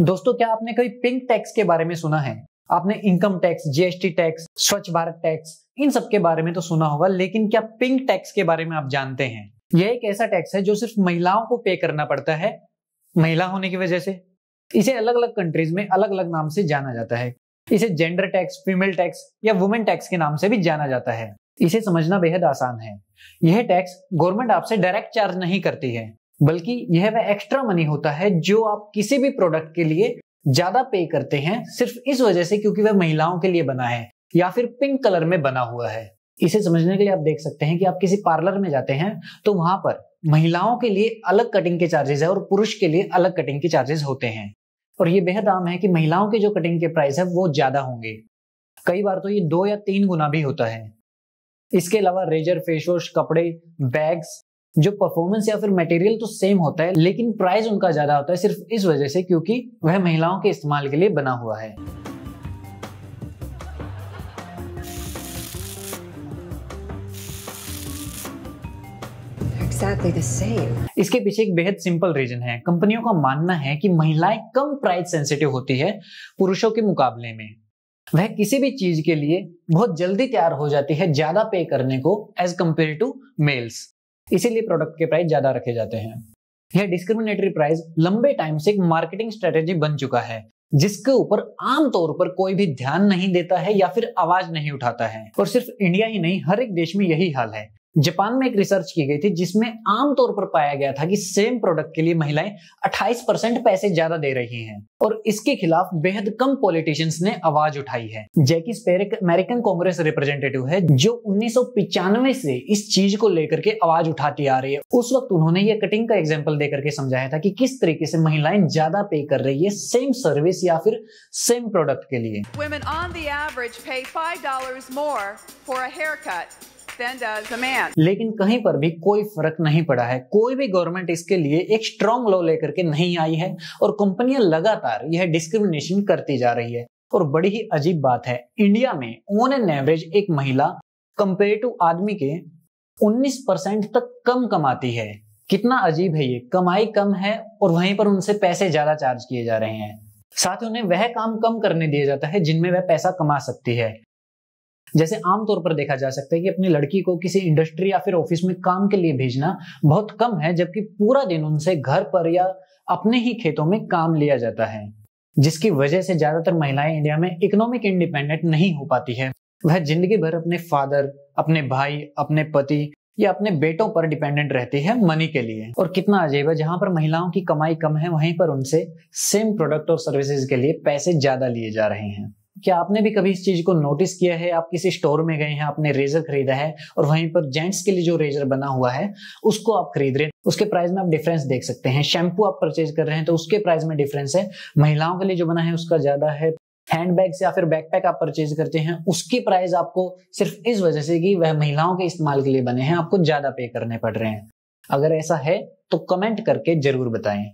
दोस्तों, क्या आपने कभी पिंक टैक्स के बारे में सुना है? आपने इनकम टैक्स, जीएसटी टैक्स, स्वच्छ भारत टैक्स, इन सब के बारे में तो सुना होगा, लेकिन क्या पिंक टैक्स के बारे में आप जानते हैं? यह एक ऐसा टैक्स है जो सिर्फ महिलाओं को पे करना पड़ता है, महिला होने की वजह से। इसे अलग अलग कंट्रीज में अलग अलग नाम से जाना जाता है। इसे जेंडर टैक्स, फीमेल टैक्स या वुमेन टैक्स के नाम से भी जाना जाता है। इसे समझना बेहद आसान है। यह टैक्स गवर्नमेंट आपसे डायरेक्ट चार्ज नहीं करती है, बल्कि यह वह एक्स्ट्रा मनी होता है जो आप किसी भी प्रोडक्ट के लिए ज्यादा पे करते हैं, सिर्फ इस वजह से क्योंकि वह महिलाओं के लिए बना है या फिर पिंक कलर में बना हुआ है। इसे समझने के लिए आप देख सकते हैं कि आप किसी पार्लर में जाते हैं तो वहां पर महिलाओं के लिए अलग कटिंग के चार्जेस है और पुरुष के लिए अलग कटिंग के चार्जेस होते हैं। और ये बेहद आम है कि महिलाओं के जो कटिंग के प्राइस है वो ज्यादा होंगे। कई बार तो ये 2 या 3 गुना भी होता है। इसके अलावा रेजर, फेस वॉश, कपड़े, बैग्स, जो परफॉर्मेंस या फिर मटेरियल तो सेम होता है, लेकिन प्राइस उनका ज्यादा होता है सिर्फ इस वजह से क्योंकि वह महिलाओं के इस्तेमाल के लिए बना हुआ है। Exactly the same. इसके पीछे एक बेहद सिंपल रीजन है। कंपनियों का मानना है कि महिलाएं कम प्राइस सेंसिटिव होती है पुरुषों के मुकाबले में। वह किसी भी चीज के लिए बहुत जल्दी तैयार हो जाती है ज्यादा पे करने को एज कंपेयर टू मेल्स। इसीलिए प्रोडक्ट के प्राइस ज्यादा रखे जाते हैं। यह डिस्क्रिमिनेटरी प्राइस लंबे टाइम से एक मार्केटिंग स्ट्रेटेजी बन चुका है, जिसके ऊपर आमतौर पर कोई भी ध्यान नहीं देता है या फिर आवाज नहीं उठाता है। और सिर्फ इंडिया ही नहीं, हर एक देश में यही हाल है। जापान में एक रिसर्च की गई थी जिसमें आमतौर पर पाया गया था कि सेम प्रोडक्ट के लिए महिलाएं 28% पैसे ज्यादा दे रही हैं, और इसके खिलाफ बेहद कम पॉलिटिशियंस ने आवाज उठाई है। जैकी स्पेरिक अमेरिकन कांग्रेस रिप्रेजेंटेटिव है जो 1995 से इस चीज को लेकर के आवाज उठाती आ रही है। उस वक्त उन्होंने ये कटिंग का एग्जाम्पल देकर के समझाया था कि किस तरीके से महिलाएं ज्यादा पे कर रही है सेम सर्विस या फिर सेम प्रोडक्ट के लिए। Women on the average pay $5 more for a haircut than does a man. लेकिन कहीं पर भी कोई फर्क नहीं पड़ा है। कोई भी गवर्नमेंट इसके लिए एक स्ट्रॉन्ग लॉ लेकर के नहीं आई है और कंपनियां लगातार यह डिस्क्रिमिनेशन करती जा रही है। और बड़ी ही अजीब बात है, इंडिया में ऑन एन एवरेज एक महिला कंपेयर टू आदमी के 19% तक कम कमाती है। कितना अजीब है ये। कमाई कम है और वहीं पर उनसे पैसे ज्यादा चार्ज किए जा रहे हैं। साथ ही उन्हें वह काम कम करने दिया जाता है जिनमें वह पैसा कमा सकती है। जैसे आमतौर पर देखा जा सकता है कि अपनी लड़की को किसी इंडस्ट्री या फिर ऑफिस में काम के लिए भेजना बहुत कम है, जबकि पूरा दिन उनसे घर पर या अपने ही खेतों में काम लिया जाता है, जिसकी वजह से ज्यादातर महिलाएं इंडिया में इकोनॉमिक इंडिपेंडेंट नहीं हो पाती है। वह जिंदगी भर अपने फादर, अपने भाई, अपने पति या अपने बेटों पर डिपेंडेंट रहती है मनी के लिए। और कितना अजीब है, जहां पर महिलाओं की कमाई कम है वहीं पर उनसे सेम प्रोडक्ट और सर्विसेज के लिए पैसे ज्यादा लिए जा रहे हैं। क्या आपने भी कभी इस चीज को नोटिस किया है? आप किसी स्टोर में गए हैं, आपने रेजर खरीदा है और वहीं पर जेंट्स के लिए जो रेजर बना हुआ है उसको आप खरीद रहे हैं, उसके प्राइस में आप डिफरेंस देख सकते हैं। शैम्पू आप परचेज कर रहे हैं तो उसके प्राइस में डिफरेंस है, महिलाओं के लिए जो बना है उसका ज्यादा है। हैंडबैग्स या फिर बैकपैक आप परचेज करते हैं, उसकी प्राइस आपको सिर्फ इस वजह से कि वह महिलाओं के इस्तेमाल के लिए बने हैं आपको ज्यादा पे करने पड़ रहे हैं। अगर ऐसा है तो कमेंट करके जरूर बताएं।